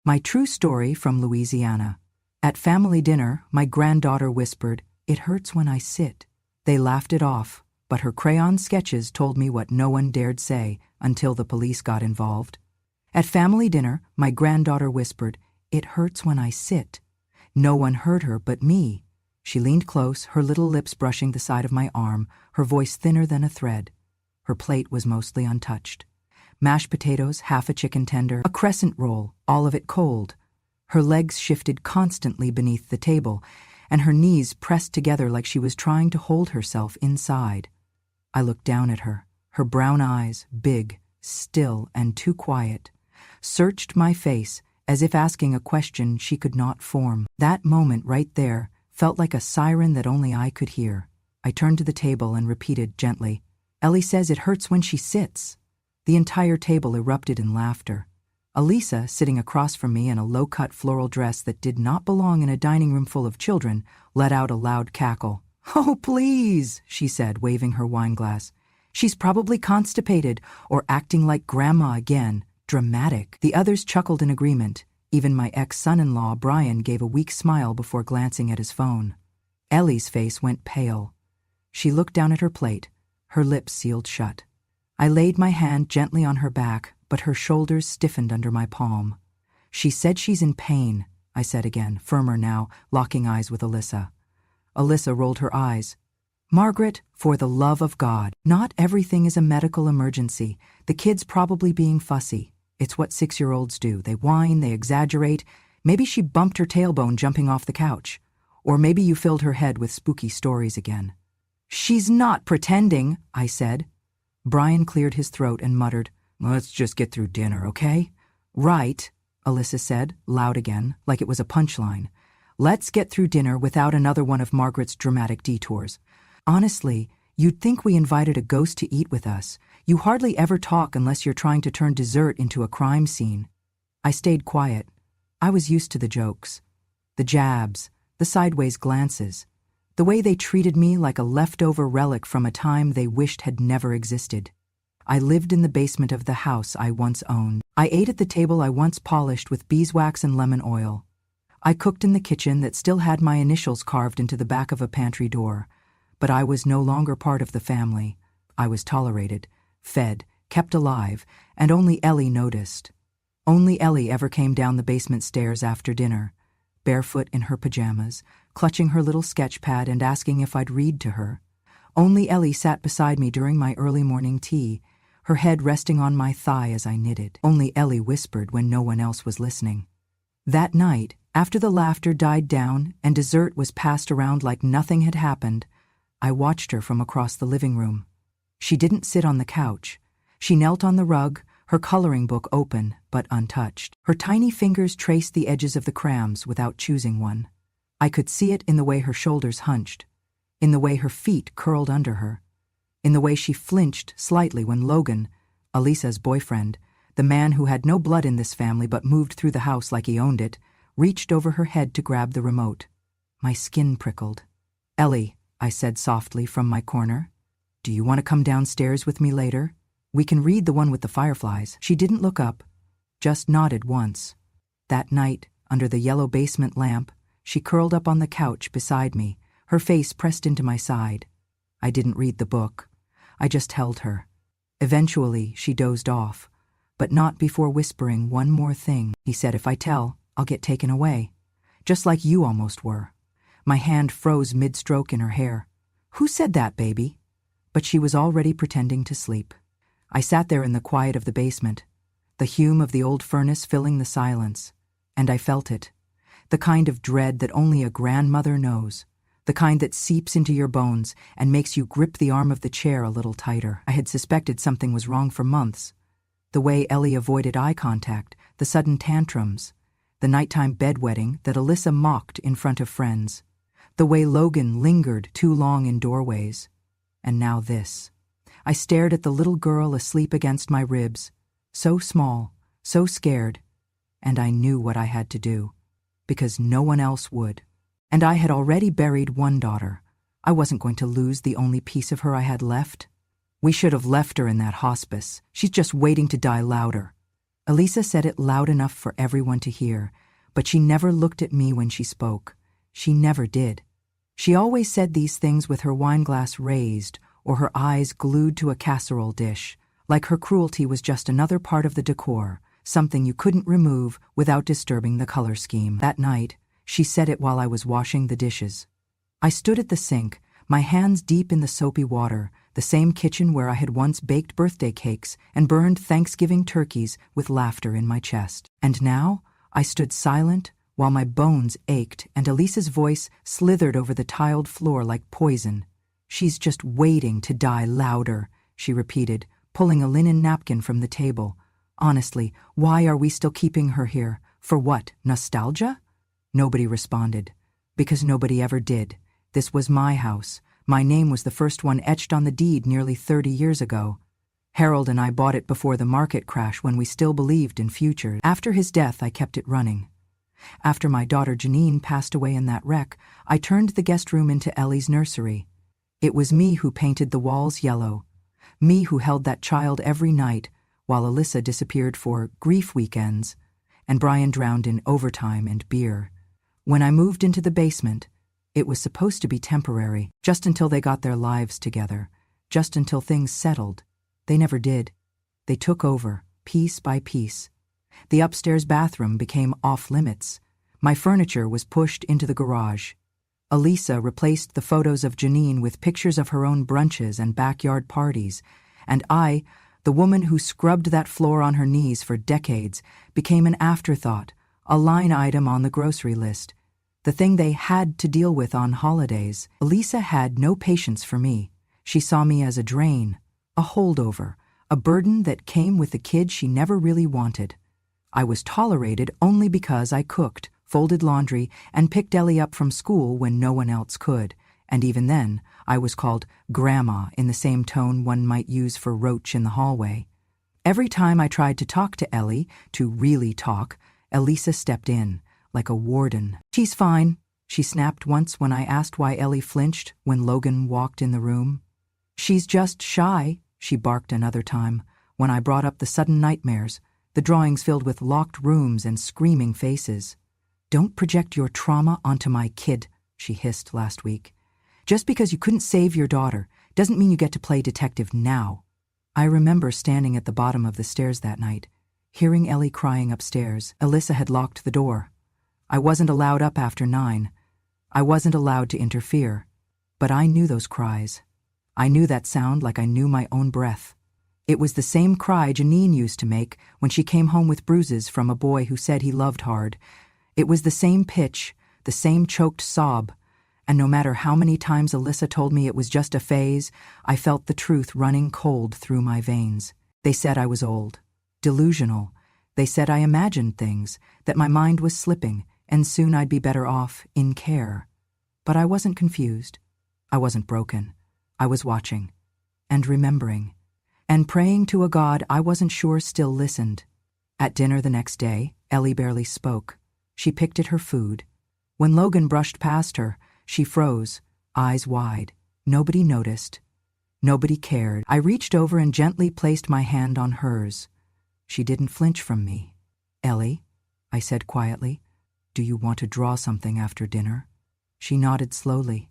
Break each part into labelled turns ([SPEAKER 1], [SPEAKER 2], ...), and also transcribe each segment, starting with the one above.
[SPEAKER 1] My true story from Louisiana. At family dinner, my granddaughter whispered, "It hurts when I sit." They laughed it off, but her crayon sketches told me what no one dared say until the police got involved. At family dinner, my granddaughter whispered, "It hurts when I sit." No one heard her but me. She leaned close, her little lips brushing the side of my arm, her voice thinner than a thread. Her plate was mostly untouched. Mashed potatoes, half a chicken tender, a crescent roll, all of it cold. Her legs shifted constantly beneath the table, and her knees pressed together like she was trying to hold herself inside. I looked down at her. Her brown eyes, big, still, and too quiet, searched my face as if asking a question she could not form. That moment right there felt like a siren that only I could hear. I turned to the table and repeated gently, "Ellie says it hurts when she sits." The entire table erupted in laughter. Elisa, sitting across from me in a low-cut floral dress that did not belong in a dining room full of children, let out a loud cackle. "Oh, please," she said, waving her wine glass. "She's probably constipated or acting like grandma again. Dramatic." The others chuckled in agreement. Even my ex-son-in-law, Brian, gave a weak smile before glancing at his phone. Ellie's face went pale. She looked down at her plate, her lips sealed shut. I laid my hand gently on her back, but her shoulders stiffened under my palm. "She said she's in pain," I said again, firmer now, locking eyes with Alyssa. Alyssa rolled her eyes. "Margaret, for the love of God, not everything is a medical emergency. The kid's probably being fussy. It's what 6-year-olds do. They whine, they exaggerate. Maybe she bumped her tailbone jumping off the couch. Or maybe you filled her head with spooky stories again." "She's not pretending," I said. Brian cleared his throat and muttered, "Let's just get through dinner, okay?" "Right," Alyssa said, loud again, like it was a punchline. "Let's get through dinner without another one of Margaret's dramatic detours. Honestly, you'd think we invited a ghost to eat with us. You hardly ever talk unless you're trying to turn dessert into a crime scene." I stayed quiet. I was used to the jokes. The jabs, the sideways glances, the way they treated me like a leftover relic from a time they wished had never existed. I lived in the basement of the house I once owned. I ate at the table I once polished with beeswax and lemon oil. I cooked in the kitchen that still had my initials carved into the back of a pantry door. But I was no longer part of the family. I was tolerated, fed, kept alive, and only Ellie noticed. Only Ellie ever came down the basement stairs after dinner, barefoot in her pajamas, clutching her little sketch pad and asking if I'd read to her. Only Ellie sat beside me during my early morning tea, her head resting on my thigh as I knitted. Only Ellie whispered when no one else was listening. That night, after the laughter died down and dessert was passed around like nothing had happened, I watched her from across the living room. She didn't sit on the couch. She knelt on the rug, her coloring book open but untouched. Her tiny fingers traced the edges of the crayons without choosing one. I could see it in the way her shoulders hunched, in the way her feet curled under her, in the way she flinched slightly when Logan, Elisa's boyfriend, the man who had no blood in this family but moved through the house like he owned it, reached over her head to grab the remote. My skin prickled. "Ellie," I said softly from my corner, "do you want to come downstairs with me later? We can read the one with the fireflies." She didn't look up, just nodded once. That night, under the yellow basement lamp, she curled up on the couch beside me, her face pressed into my side. I didn't read the book. I just held her. Eventually, she dozed off, but not before whispering one more thing. He said, "If I tell, I'll get taken away. Just like you almost were." My hand froze mid-stroke in her hair. "Who said that, baby?" But she was already pretending to sleep. I sat there in the quiet of the basement, the fume of the old furnace filling the silence, and I felt it. The kind of dread that only a grandmother knows. The kind that seeps into your bones and makes you grip the arm of the chair a little tighter. I had suspected something was wrong for months. The way Ellie avoided eye contact, the sudden tantrums, the nighttime bedwetting that Alyssa mocked in front of friends, the way Logan lingered too long in doorways. And now this. I stared at the little girl asleep against my ribs, so small, so scared, and I knew what I had to do, because no one else would. And I had already buried one daughter. I wasn't going to lose the only piece of her I had left. We should have left her in that hospice. She's just waiting to die louder. Elisa said it loud enough for everyone to hear, but she never looked at me when she spoke. She never did. She always said these things with her wineglass raised or her eyes glued to a casserole dish, like her cruelty was just another part of the decor, something you couldn't remove without disturbing the color scheme. That night, she said it while I was washing the dishes. I stood at the sink, my hands deep in the soapy water, the same kitchen where I had once baked birthday cakes and burned Thanksgiving turkeys with laughter in my chest. And now, I stood silent while my bones ached and Elisa's voice slithered over the tiled floor like poison. "She's just waiting to die louder," she repeated, pulling a linen napkin from the table. "Honestly, why are we still keeping her here? For what, nostalgia?" Nobody responded. Because nobody ever did. This was my house. My name was the first one etched on the deed nearly 30 years ago. Harold and I bought it before the market crash when we still believed in futures. After his death, I kept it running. After my daughter Janine passed away in that wreck, I turned the guest room into Ellie's nursery. It was me who painted the walls yellow. Me who held that child every night while Elisa disappeared for grief weekends and Brian drowned in overtime and beer. When I moved into the basement, it was supposed to be temporary, just until they got their lives together, just until things settled. They never did. They took over, piece by piece. The upstairs bathroom became off-limits. My furniture was pushed into the garage. Elisa replaced the photos of Janine with pictures of her own brunches and backyard parties, and I, the woman who scrubbed that floor on her knees for decades, became an afterthought, a line item on the grocery list, the thing they had to deal with on holidays. Elisa had no patience for me. She saw me as a drain, a holdover, a burden that came with the kid she never really wanted. I was tolerated only because I cooked, folded laundry, and picked Ellie up from school when no one else could, and even then, I was called Grandma in the same tone one might use for Roach in the hallway. Every time I tried to talk to Ellie, to really talk, Elisa stepped in, like a warden. "She's fine," she snapped once when I asked why Ellie flinched when Logan walked in the room. "She's just shy," she barked another time, when I brought up the sudden nightmares, the drawings filled with locked rooms and screaming faces. "Don't project your trauma onto my kid," she hissed last week. "Just because you couldn't save your daughter doesn't mean you get to play detective now." I remember standing at the bottom of the stairs that night, hearing Ellie crying upstairs. Elisa had locked the door. I wasn't allowed up after 9. I wasn't allowed to interfere. But I knew those cries. I knew that sound like I knew my own breath. It was the same cry Janine used to make when she came home with bruises from a boy who said he loved hard. It was the same pitch, the same choked sob, and no matter how many times Elisa told me it was just a phase, I felt the truth running cold through my veins. They said I was old, delusional. They said I imagined things, that my mind was slipping, and soon I'd be better off in care. But I wasn't confused. I wasn't broken. I was watching, and remembering, and praying to a God I wasn't sure still listened. At dinner the next day, Ellie barely spoke. She picked at her food. When Logan brushed past her, she froze, eyes wide. Nobody noticed. Nobody cared. I reached over and gently placed my hand on hers. She didn't flinch from me. "Ellie," I said quietly, "do you want to draw something after dinner?" She nodded slowly,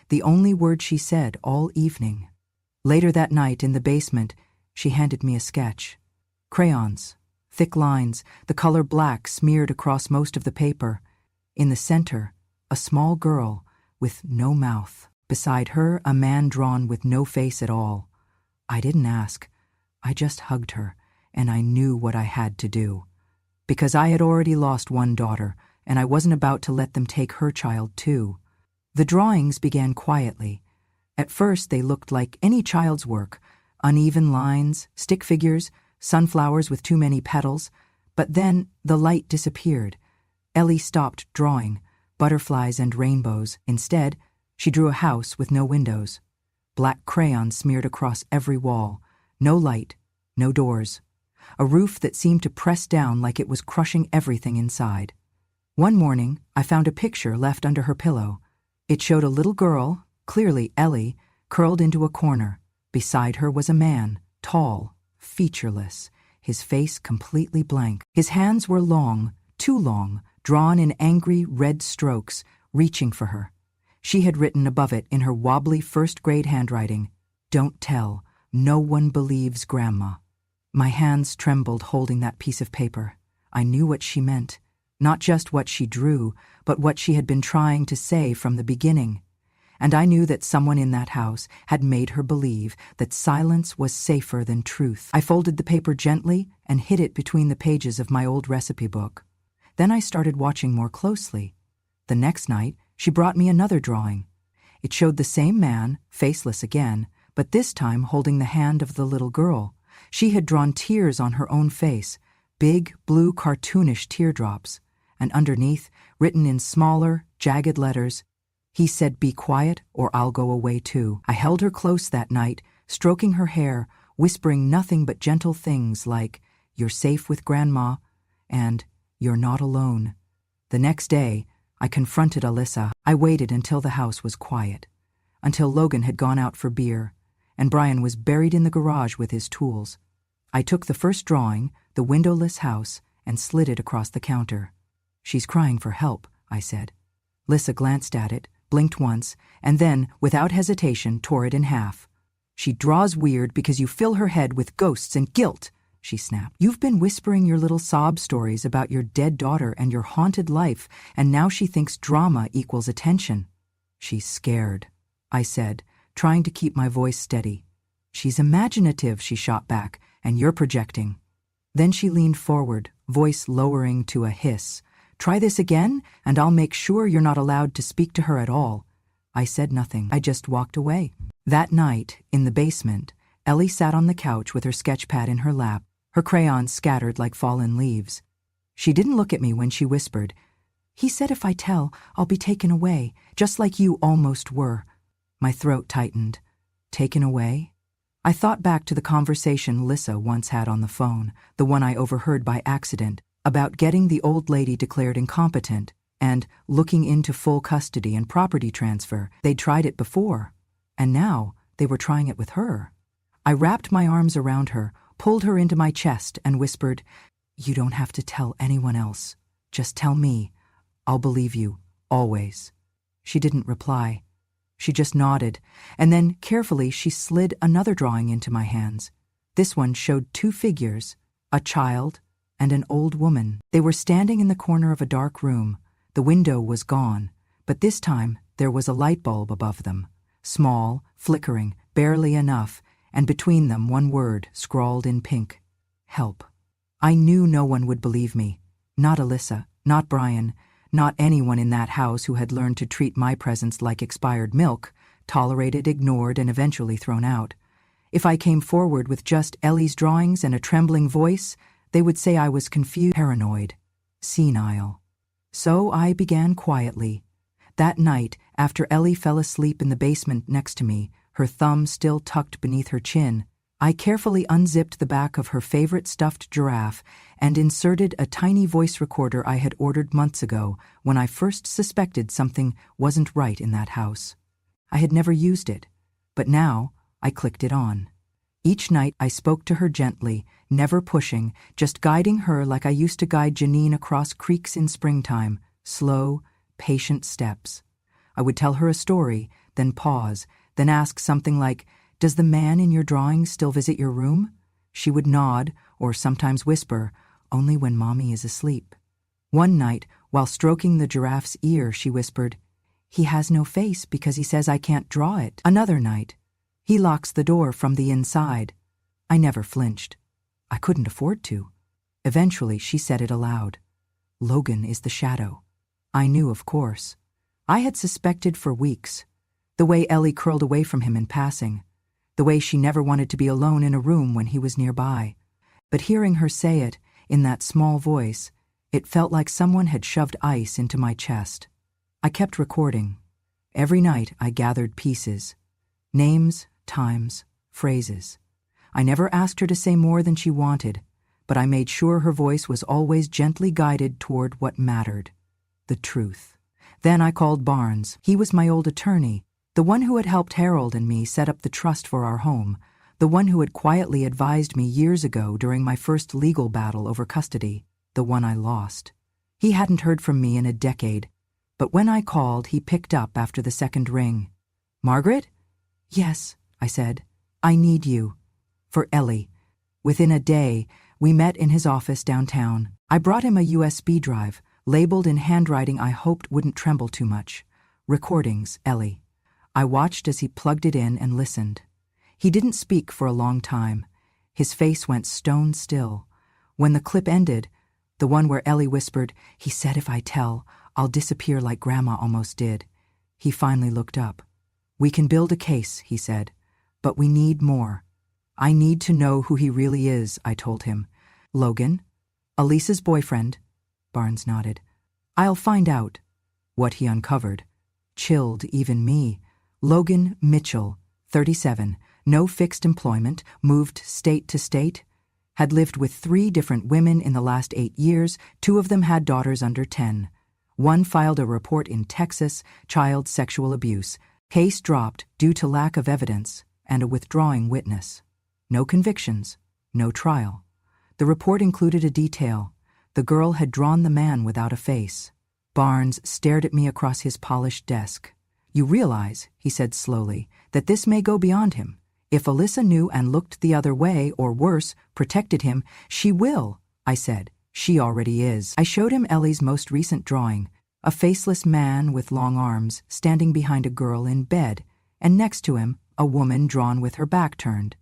[SPEAKER 1] the only word she said all evening. Later that night in the basement, she handed me a sketch. Crayons, thick lines, the color black smeared across most of the paper. In the center, a small girl with no mouth. Beside her, a man drawn with no face at all. I didn't ask. I just hugged her, and I knew what I had to do. Because I had already lost one daughter, and I wasn't about to let them take her child too. The drawings began quietly. At first, they looked like any child's work, uneven lines, stick figures, sunflowers with too many petals. But then the light disappeared. Ellie stopped drawing, butterflies and rainbows. Instead, she drew a house with no windows. Black crayon smeared across every wall. No light, no doors. A roof that seemed to press down like it was crushing everything inside. One morning, I found a picture left under her pillow. It showed a little girl, clearly Ellie, curled into a corner. Beside her was a man, tall, featureless, his face completely blank. His hands were long, too long, drawn in angry red strokes, reaching for her. She had written above it in her wobbly first-grade handwriting, "Don't tell. No one believes Grandma." My hands trembled holding that piece of paper. I knew what she meant. Not just what she drew, but what she had been trying to say from the beginning. And I knew that someone in that house had made her believe that silence was safer than truth. I folded the paper gently and hid it between the pages of my old recipe book. Then I started watching more closely. The next night, she brought me another drawing. It showed the same man, faceless again, but this time holding the hand of the little girl. She had drawn tears on her own face, big, blue, cartoonish teardrops, and underneath, written in smaller, jagged letters, he said, "Be quiet or I'll go away too." I held her close that night, stroking her hair, whispering nothing but gentle things like, "You're safe with Grandma," and "You're not alone." The next day, I confronted Alyssa. I waited until the house was quiet, until Logan had gone out for beer, and Brian was buried in the garage with his tools. I took the first drawing, the windowless house, and slid it across the counter. "She's crying for help," I said. Lyssa glanced at it, blinked once, and then, without hesitation, tore it in half. "She draws weird because you fill her head with ghosts and guilt," she snapped. "You've been whispering your little sob stories about your dead daughter and your haunted life, and now she thinks drama equals attention." "She's scared," I said, trying to keep my voice steady. "She's imaginative," she shot back, "and you're projecting." Then she leaned forward, voice lowering to a hiss. "Try this again, and I'll make sure you're not allowed to speak to her at all." I said nothing. I just walked away. That night, in the basement, Ellie sat on the couch with her sketchpad in her lap, her crayons scattered like fallen leaves. She didn't look at me when she whispered, "He said if I tell, I'll be taken away, just like you almost were." My throat tightened. Taken away? I thought back to the conversation Lyssa once had on the phone, the one I overheard by accident, about getting the old lady declared incompetent and looking into full custody and property transfer. They'd tried it before, and now they were trying it with her. I wrapped my arms around her, pulled her into my chest, and whispered, "You don't have to tell anyone else. Just tell me. I'll believe you, always." She didn't reply. She just nodded, and then carefully she slid another drawing into my hands. This one showed two figures, a child and an old woman. They were standing in the corner of a dark room. The window was gone, but this time there was a light bulb above them, small, flickering, barely enough, and between them one word scrawled in pink: "Help." I knew no one would believe me. Not Alyssa, not Brian, not anyone in that house who had learned to treat my presence like expired milk, tolerated, ignored, and eventually thrown out. If I came forward with just Ellie's drawings and a trembling voice, they would say I was confused, paranoid, senile. So I began quietly. That night, after Ellie fell asleep in the basement next to me, her thumb still tucked beneath her chin, I carefully unzipped the back of her favorite stuffed giraffe and inserted a tiny voice recorder I had ordered months ago when I first suspected something wasn't right in that house. I had never used it, but now I clicked it on. Each night I spoke to her gently, never pushing, just guiding her like I used to guide Janine across creeks in springtime, slow, patient steps. I would tell her a story, then pause, then ask something like, "Does the man in your drawing still visit your room?" She would nod, or sometimes whisper, "Only when Mommy is asleep." One night, while stroking the giraffe's ear, she whispered, "He has no face because he says I can't draw it." Another night, "He locks the door from the inside." I never flinched. I couldn't afford to. Eventually, she said it aloud. "Logan is the shadow." I knew, of course. I had suspected for weeks. The way Ellie curled away from him in passing. The way she never wanted to be alone in a room when he was nearby. But hearing her say it, in that small voice, it felt like someone had shoved ice into my chest. I kept recording. Every night I gathered pieces. Names, times, phrases. I never asked her to say more than she wanted, but I made sure her voice was always gently guided toward what mattered, the truth. Then I called Barnes. He was my old attorney, the one who had helped Harold and me set up the trust for our home, The one who had quietly advised me years ago during my first legal battle over custody, the one I lost. He hadn't heard from me in a decade, but when I called, he picked up after the second ring. "Margaret?" "Yes," I said. "I need you." "For Ellie." Within a day, we met in his office downtown. I brought him a USB drive, labeled in handwriting I hoped wouldn't tremble too much. "Recordings, Ellie." I watched as he plugged it in and listened. He didn't speak for a long time. His face went stone still. When the clip ended, the one where Ellie whispered, "He said if I tell, I'll disappear like Grandma almost did," he finally looked up. "We can build a case," he said, "but we need more. I need to know who he really is," I told him. "Logan? Elisa's boyfriend?" Barnes nodded. "I'll find out." What he uncovered chilled even me. Logan Mitchell, 37, no fixed employment, moved state to state, had lived with 3 different women in the last 8 years, 2 of them had daughters under 10. One filed a report in Texas, child sexual abuse. Case dropped due to lack of evidence and a withdrawing witness. No convictions, no trial. The report included a detail. The girl had drawn the man without a face. Barnes stared at me across his polished desk. "You realize," he said slowly, "that this may go beyond him. If Elisa knew and looked the other way, or worse, protected him, she will," I said. "She already is." I showed him Ellie's most recent drawing, a faceless man with long arms standing behind a girl in bed, and next to him, a woman drawn with her back turned.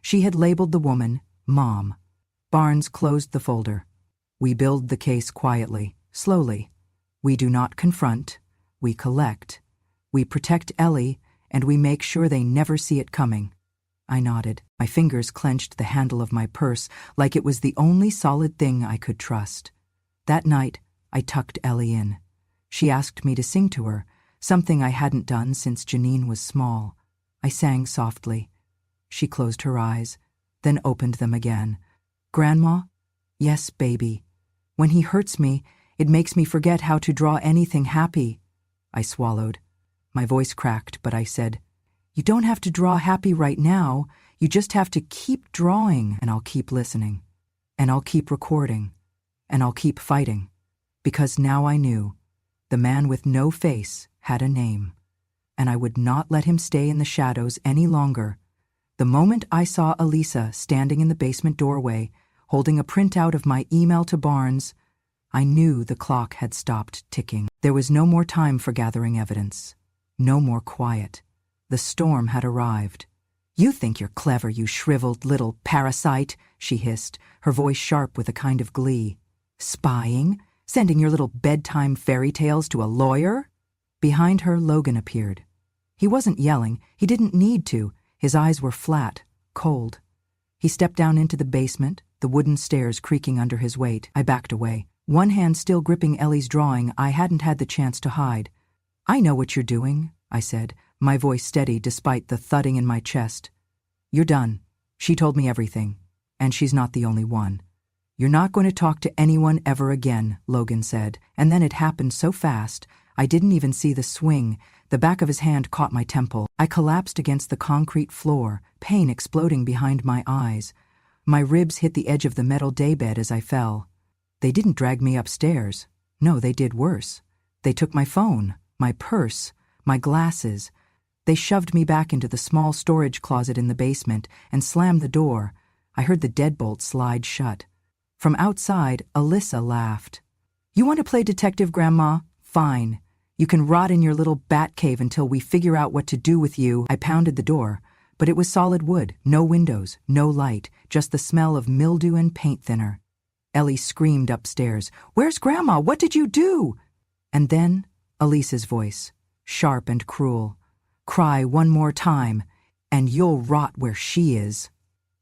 [SPEAKER 1] She had labeled the woman Mom. Barnes closed the folder. "We build the case quietly, slowly. We do not confront, we collect. We protect Ellie, and we make sure they never see it coming." I nodded. My fingers clenched the handle of my purse like it was the only solid thing I could trust. That night, I tucked Ellie in. She asked me to sing to her, something I hadn't done since Janine was small. I sang softly. She closed her eyes, then opened them again. "Grandma?" "Yes, baby. When he hurts me, it makes me forget how to draw anything happy." I swallowed. My voice cracked, but I said, "You don't have to draw happy right now. You just have to keep drawing, and I'll keep listening. And I'll keep recording. And I'll keep fighting." Because now I knew the man with no face had a name, and I would not let him stay in the shadows any longer. The moment I saw Elisa standing in the basement doorway, holding a printout of my email to Barnes, I knew the clock had stopped ticking. There was no more time for gathering evidence. No more quiet. The storm had arrived. "You think you're clever, you shriveled little parasite," she hissed, her voice sharp with a kind of glee. "Spying? Sending your little bedtime fairy tales to a lawyer?" Behind her, Logan appeared. He wasn't yelling. He didn't need to. His eyes were flat, cold. He stepped down into the basement, the wooden stairs creaking under his weight. I backed away, one hand still gripping Ellie's drawing I hadn't had the chance to hide. "I know what you're doing," I said, my voice steady despite the thudding in my chest. "You're done. She told me everything, and she's not the only one." "You're not going to talk to anyone ever again," Logan said, and then it happened so fast, I didn't even see the swing. The back of his hand caught my temple. I collapsed against the concrete floor, pain exploding behind my eyes. My ribs hit the edge of the metal daybed as I fell. They didn't drag me upstairs. No, they did worse. They took my phone, my purse, my glasses. They shoved me back into the small storage closet in the basement and slammed the door. I heard the deadbolt slide shut. From outside, Elisa laughed. "You want to play detective, Grandma? Fine. You can rot in your little bat cave until we figure out what to do with you." I pounded the door, but it was solid wood, no windows, no light, just the smell of mildew and paint thinner. Ellie screamed upstairs, "Where's Grandma? What did you do?" And then Elisa's voice, sharp and cruel. "Cry one more time, and you'll rot where she is."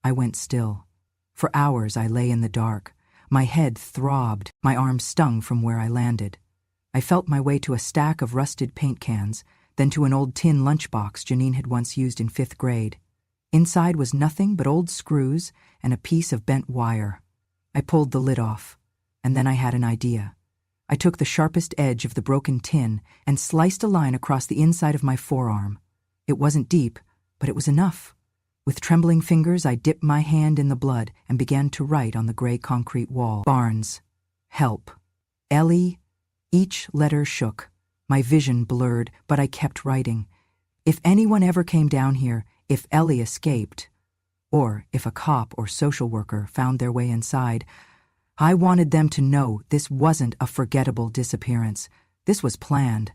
[SPEAKER 1] I went still. For hours I lay in the dark. My head throbbed, my arms stung from where I landed. I felt my way to a stack of rusted paint cans, then to an old tin lunchbox Janine had once used in 5th grade. Inside was nothing but old screws and a piece of bent wire. I pulled the lid off, and then I had an idea. I took the sharpest edge of the broken tin and sliced a line across the inside of my forearm. It wasn't deep, but it was enough. With trembling fingers, I dipped my hand in the blood and began to write on the gray concrete wall. Barnes. Help. Ellie. Each letter shook. My vision blurred, but I kept writing. If anyone ever came down here, if Ellie escaped, or if a cop or social worker found their way inside, I wanted them to know this wasn't a forgettable disappearance. This was planned.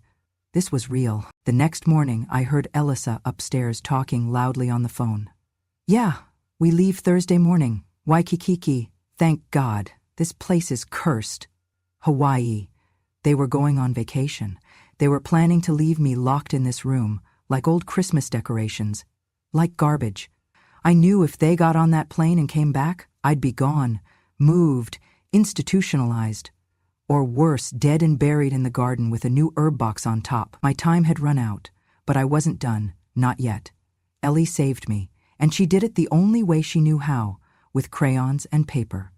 [SPEAKER 1] This was real. The next morning, I heard Elisa upstairs talking loudly on the phone. Yeah, we leave Thursday morning. Waikiki. Thank God. This place is cursed. Hawaii. They were going on vacation. They were planning to leave me locked in this room, like old Christmas decorations, like garbage. I knew if they got on that plane and came back, I'd be gone, moved, institutionalized. Or worse, dead and buried in the garden with a new herb box on top. My time had run out, but I wasn't done, not yet. Ellie saved me, and she did it the only way she knew how, with crayons and paper.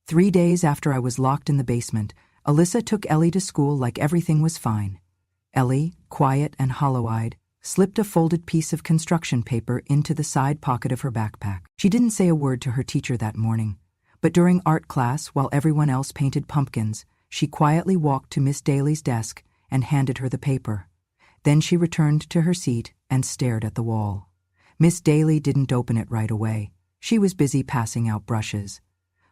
[SPEAKER 1] 3 days after I was locked in the basement, Alyssa took Ellie to school like everything was fine. Ellie, quiet and hollow-eyed, slipped a folded piece of construction paper into the side pocket of her backpack. She didn't say a word to her teacher that morning, but during art class, while everyone else painted pumpkins, she quietly walked to Miss Daly's desk and handed her the paper. Then she returned to her seat and stared at the wall. Miss Daly didn't open it right away. She was busy passing out brushes.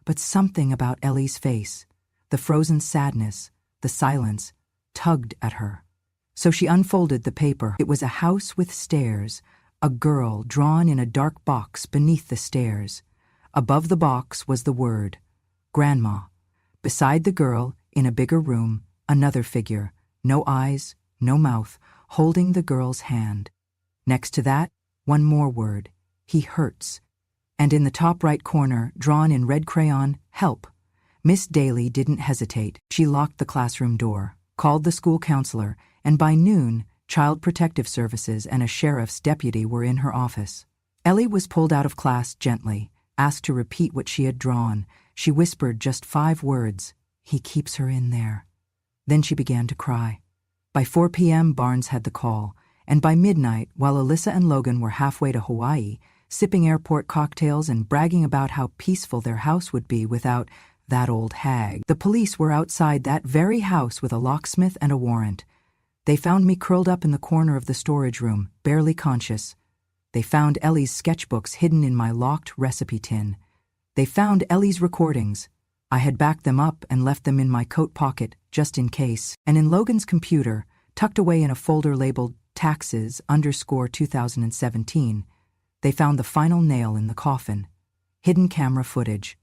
[SPEAKER 1] But something about Ellie's face, the frozen sadness, the silence, tugged at her. So she unfolded the paper. It was a house with stairs, a girl drawn in a dark box beneath the stairs. Above the box was the word, Grandma. Beside the girl, in a bigger room, another figure, no eyes, no mouth, holding the girl's hand. Next to that, one more word, he hurts. And in the top right corner, drawn in red crayon, help. Miss Daly didn't hesitate. She locked the classroom door, called the school counselor, and by noon, Child Protective Services and a sheriff's deputy were in her office. Ellie was pulled out of class gently, asked to repeat what she had drawn. She whispered just 5 words, he keeps her in there. Then she began to cry. By 4 p.m., Barnes had the call, and by midnight, while Alyssa and Logan were halfway to Hawaii, sipping airport cocktails and bragging about how peaceful their house would be without that old hag, the police were outside that very house with a locksmith and a warrant. They found me curled up in the corner of the storage room, barely conscious. They found Ellie's sketchbooks hidden in my locked recipe tin. They found Ellie's recordings. I had backed them up and left them in my coat pocket, just in case. And in Logan's computer, tucked away in a folder labeled taxes_2017, they found the final nail in the coffin. Hidden camera footage.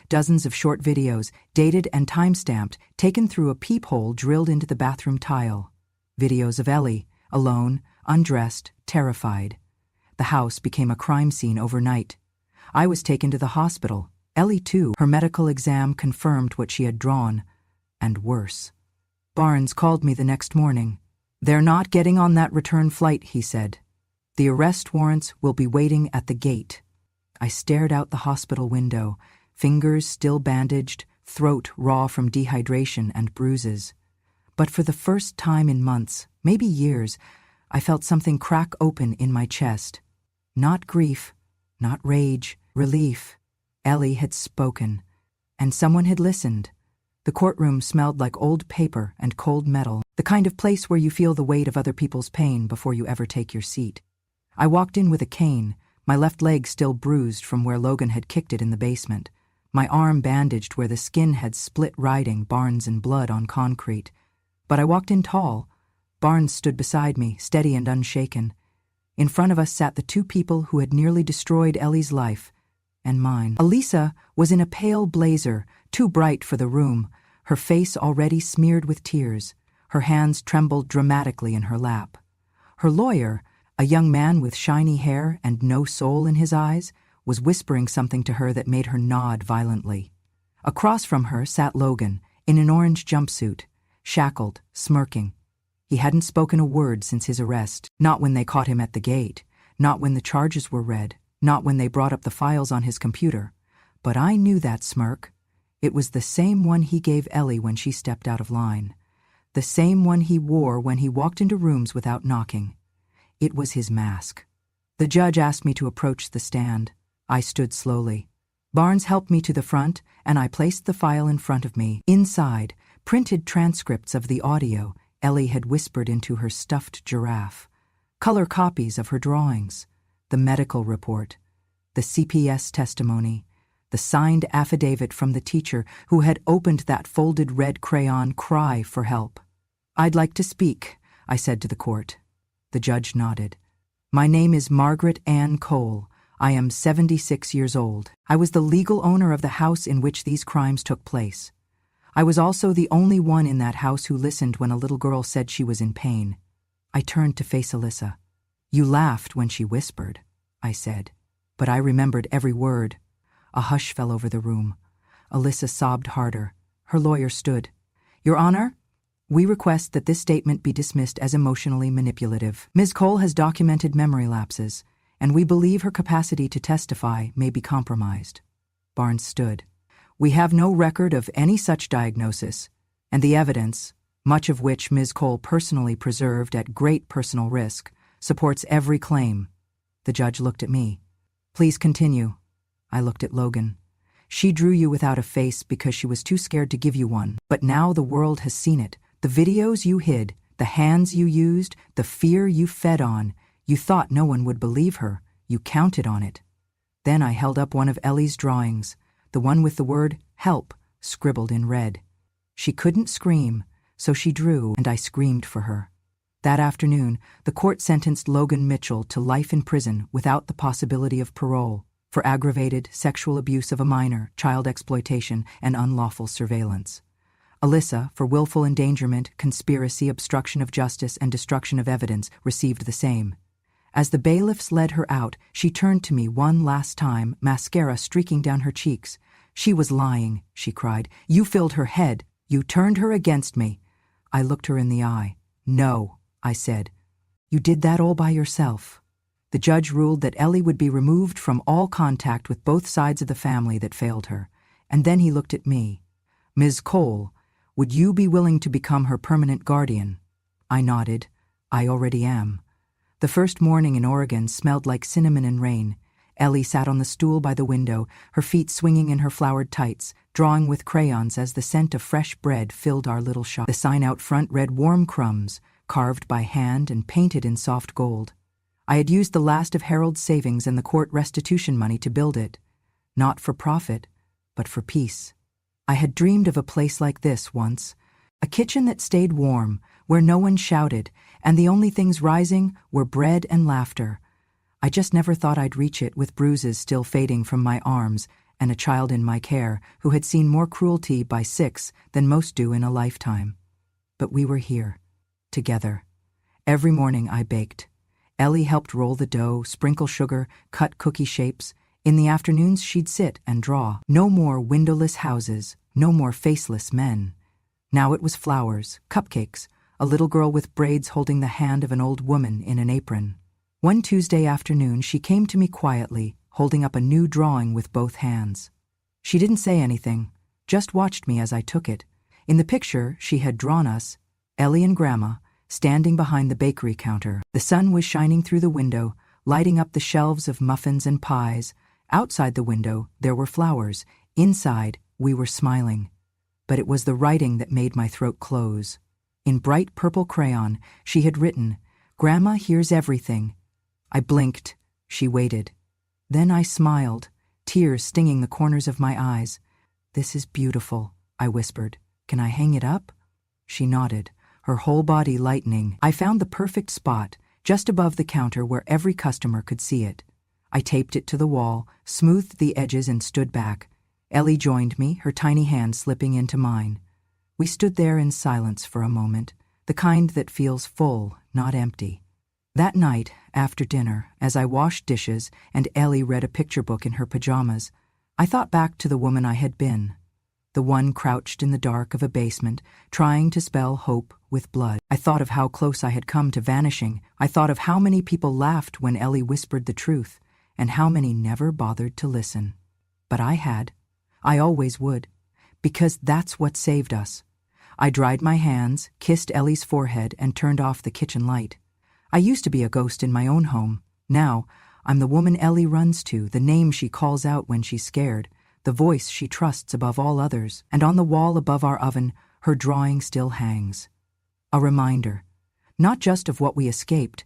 [SPEAKER 1] Dozens of short videos, dated and time-stamped, taken through a peephole drilled into the bathroom tile. Videos of Ellie, alone, undressed, terrified. The house became a crime scene overnight. I was taken to the hospital. Ellie, too. Her medical exam confirmed what she had drawn, and worse. Barnes called me the next morning. They're not getting on that return flight, he said. The arrest warrants will be waiting at the gate. I stared out the hospital window, fingers still bandaged, throat raw from dehydration and bruises. But for the first time in months, maybe years, I felt something crack open in my chest. Not grief, not rage, relief. Ellie had spoken, and someone had listened. The courtroom smelled like old paper and cold metal, the kind of place where you feel the weight of other people's pain before you ever take your seat. I walked in with a cane, my left leg still bruised from where Logan had kicked it in the basement, my arm bandaged where the skin had split riding Barnes in blood on concrete. But I walked in tall. Barnes stood beside me, steady and unshaken. In front of us sat the 2 people who had nearly destroyed Ellie's life, and mine. Elisa was in a pale blazer, too bright for the room, her face already smeared with tears. Her hands trembled dramatically in her lap. Her lawyer, a young man with shiny hair and no soul in his eyes, was whispering something to her that made her nod violently. Across from her sat Logan, in an orange jumpsuit, shackled, smirking. He hadn't spoken a word since his arrest, not when they caught him at the gate, not when the charges were read, not when they brought up the files on his computer. But I knew that smirk. It was the same one he gave Ellie when she stepped out of line. The same one he wore when he walked into rooms without knocking. It was his mask. The judge asked me to approach the stand. I stood slowly. Barnes helped me to the front, and I placed the file in front of me. Inside, printed transcripts of the audio Ellie had whispered into her stuffed giraffe, color copies of her drawings, the medical report, the CPS testimony, the signed affidavit from the teacher who had opened that folded red crayon cry for help. "I'd like to speak," I said to the court. The judge nodded. "My name is Margaret Ann Cole. I am 76 years old. I was the legal owner of the house in which these crimes took place. I was also the only one in that house who listened when a little girl said she was in pain." I turned to face Alyssa. "You laughed when she whispered," I said, "but I remembered every word." A hush fell over the room. Alyssa sobbed harder. Her lawyer stood. "Your Honor, we request that this statement be dismissed as emotionally manipulative. Ms. Cole has documented memory lapses, and we believe her capacity to testify may be compromised." Barnes stood. "We have no record of any such diagnosis, and the evidence, much of which Ms. Cole personally preserved at great personal risk, supports every claim." The judge looked at me. "Please continue." I looked at Logan. "She drew you without a face because she was too scared to give you one. But now the world has seen it. The videos you hid, the hands you used, the fear you fed on. You thought no one would believe her. You counted on it." Then I held up one of Ellie's drawings, the one with the word "help" scribbled in red. She couldn't scream, so she drew, and I screamed for her. That afternoon, the court sentenced Logan Mitchell to life in prison without the possibility of parole for aggravated sexual abuse of a minor, child exploitation, and unlawful surveillance. Alyssa, for willful endangerment, conspiracy, obstruction of justice, and destruction of evidence, received the same. As the bailiffs led her out, she turned to me one last time, mascara streaking down her cheeks. "She was lying," she cried. "You filled her head. You turned her against me." I looked her in the eye. "No," I said. "You did that all by yourself." The judge ruled that Ellie would be removed from all contact with both sides of the family that failed her, and then he looked at me. "Ms. Cole, would you be willing to become her permanent guardian?" I nodded. "I already am." The first morning in Oregon smelled like cinnamon and rain. Ellie sat on the stool by the window, her feet swinging in her flowered tights, drawing with crayons as the scent of fresh bread filled our little shop. The sign out front read "Warm Crumbs," carved by hand and painted in soft gold. I had used the last of Harold's savings and the court restitution money to build it, not for profit, but for peace. I had dreamed of a place like this once, a kitchen that stayed warm, where no one shouted, and the only things rising were bread and laughter. I just never thought I'd reach it with bruises still fading from my arms and a child in my care who had seen more cruelty by 6 than most do in a lifetime. But we were here, together. Every morning I baked. Ellie helped roll the dough, sprinkle sugar, cut cookie shapes. In the afternoons she'd sit and draw. No more windowless houses, no more faceless men. Now it was flowers, cupcakes, a little girl with braids holding the hand of an old woman in an apron. One Tuesday afternoon she came to me quietly, holding up a new drawing with both hands. She didn't say anything, just watched me as I took it. In the picture she had drawn us, Ellie and Grandma, standing behind the bakery counter. The sun was shining through the window, lighting up the shelves of muffins and pies. Outside the window there were flowers. Inside we were smiling. But it was the writing that made my throat close. In bright purple crayon she had written, "Grandma hears everything." I blinked. She waited. Then I smiled, tears stinging the corners of my eyes. "This is beautiful," I whispered. "Can I hang it up?" She nodded, her whole body lightening. I found the perfect spot, just above the counter where every customer could see it. I taped it to the wall, smoothed the edges, and stood back. Ellie joined me, her tiny hand slipping into mine. We stood there in silence for a moment, the kind that feels full, not empty. That night, after dinner, as I washed dishes and Ellie read a picture book in her pajamas, I thought back to the woman I had been, the one crouched in the dark of a basement, trying to spell hope with blood. I thought of how close I had come to vanishing. I thought of how many people laughed when Ellie whispered the truth, and how many never bothered to listen. But I had. I always would, because that's what saved us. I dried my hands, kissed Ellie's forehead, and turned off the kitchen light. I used to be a ghost in my own home. Now, I'm the woman Ellie runs to, the name she calls out when she's scared, the voice she trusts above all others, and on the wall above our oven, her drawing still hangs. A reminder, not just of what we escaped,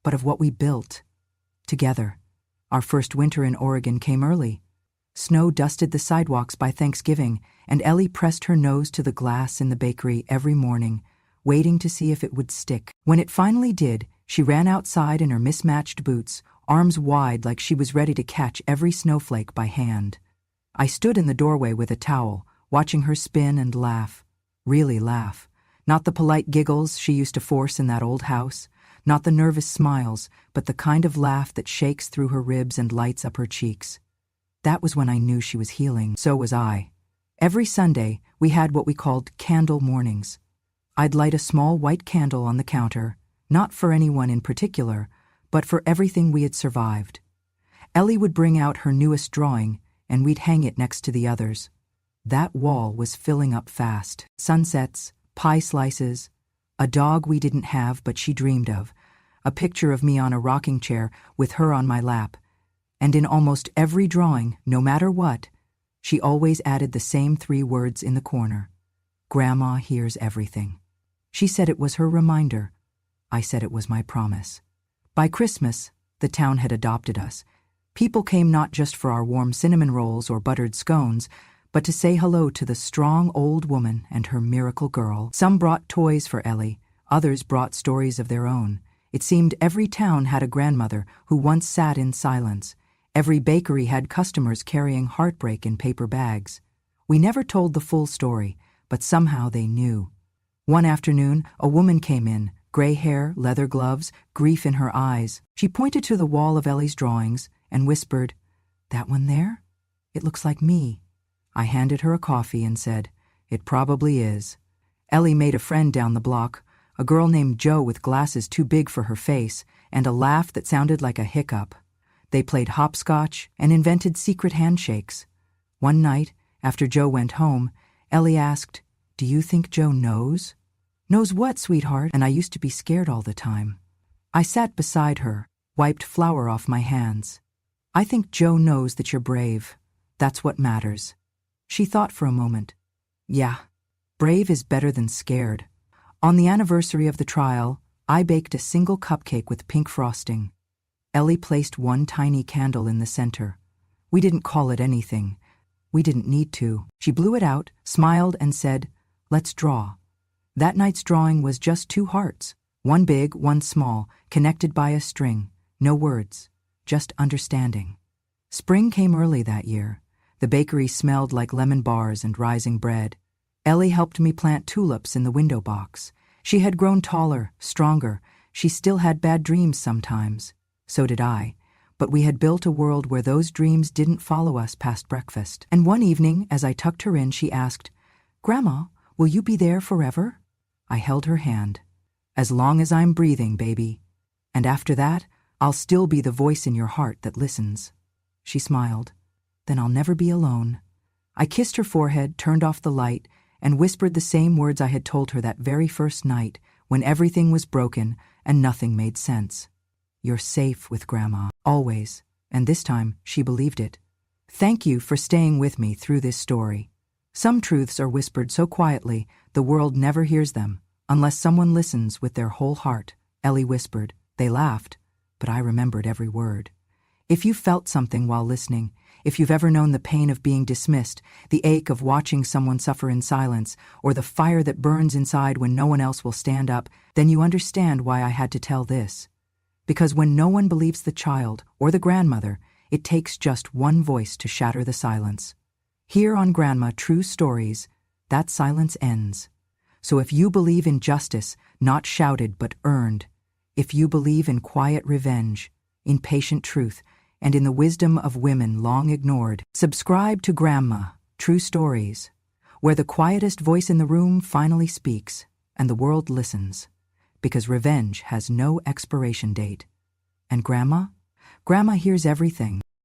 [SPEAKER 1] but of what we built. Together. Our first winter in Oregon came early. Snow dusted the sidewalks by Thanksgiving, and Ellie pressed her nose to the glass in the bakery every morning, waiting to see if it would stick. When it finally did, she ran outside in her mismatched boots, arms wide like she was ready to catch every snowflake by hand. I stood in the doorway with a towel, watching her spin and laugh. Really laugh. Not the polite giggles she used to force in that old house, not the nervous smiles, but the kind of laugh that shakes through her ribs and lights up her cheeks. That was when I knew she was healing. So was I. Every Sunday, we had what we called candle mornings. I'd light a small white candle on the counter, not for anyone in particular, but for everything we had survived. Ellie would bring out her newest drawing, and we'd hang it next to the others. That wall was filling up fast. Sunsets, pie slices, a dog we didn't have but she dreamed of, a picture of me on a rocking chair with her on my lap. And in almost every drawing, no matter what, she always added the same 3 words in the corner. Grandma hears everything. She said it was her reminder. I said it was my promise. By Christmas, the town had adopted us. People came not just for our warm cinnamon rolls or buttered scones, but to say hello to the strong old woman and her miracle girl. Some brought toys for Ellie, others brought stories of their own. It seemed every town had a grandmother who once sat in silence. Every bakery had customers carrying heartbreak in paper bags. We never told the full story, but somehow they knew. One afternoon, a woman came in, gray hair, leather gloves, grief in her eyes. She pointed to the wall of Ellie's drawings and whispered, "That one there? It looks like me." I handed her a coffee and said, "It probably is." Ellie made a friend down the block, a girl named Jo with glasses too big for her face and a laugh that sounded like a hiccup. They played hopscotch and invented secret handshakes. One night, after Jo went home, Ellie asked, "Do you think Jo knows?" "Knows what, sweetheart?" And I used to be scared all the time. I sat beside her, wiped flour off my hands. "I think Jo knows that you're brave. That's what matters." She thought for a moment. "Yeah, brave is better than scared." On the anniversary of the trial, I baked a single cupcake with pink frosting. Ellie placed one tiny candle in the center. We didn't call it anything. We didn't need to. She blew it out, smiled, and said, "Let's draw." That night's drawing was just 2 hearts, one big, one small, connected by a string. No words, just understanding. Spring came early that year. The bakery smelled like lemon bars and rising bread. Ellie helped me plant tulips in the window box. She had grown taller, stronger. She still had bad dreams sometimes. So did I. But we had built a world where those dreams didn't follow us past breakfast. And one evening, as I tucked her in, she asked, "Grandma, will you be there forever?" I held her hand. "As long as I'm breathing, baby. And after that, I'll still be the voice in your heart that listens." She smiled. "Then I'll never be alone." I kissed her forehead, turned off the light, and whispered the same words I had told her that very first night, when everything was broken and nothing made sense. "You're safe with Grandma, always." And this time, she believed it. Thank you for staying with me through this story. Some truths are whispered so quietly, the world never hears them, unless someone listens with their whole heart. Ellie whispered. They laughed, but I remembered every word. If you felt something while listening, if you've ever known the pain of being dismissed, the ache of watching someone suffer in silence, or the fire that burns inside when no one else will stand up, then you understand why I had to tell this. Because when no one believes the child or the grandmother, it takes just one voice to shatter the silence. Here on Grandma True Stories, that silence ends. So if you believe in justice, not shouted but earned, if you believe in quiet revenge, in patient truth, and in the wisdom of women long ignored, subscribe to Grandma True Stories, where the quietest voice in the room finally speaks, and the world listens, because revenge has no expiration date. And Grandma hears everything.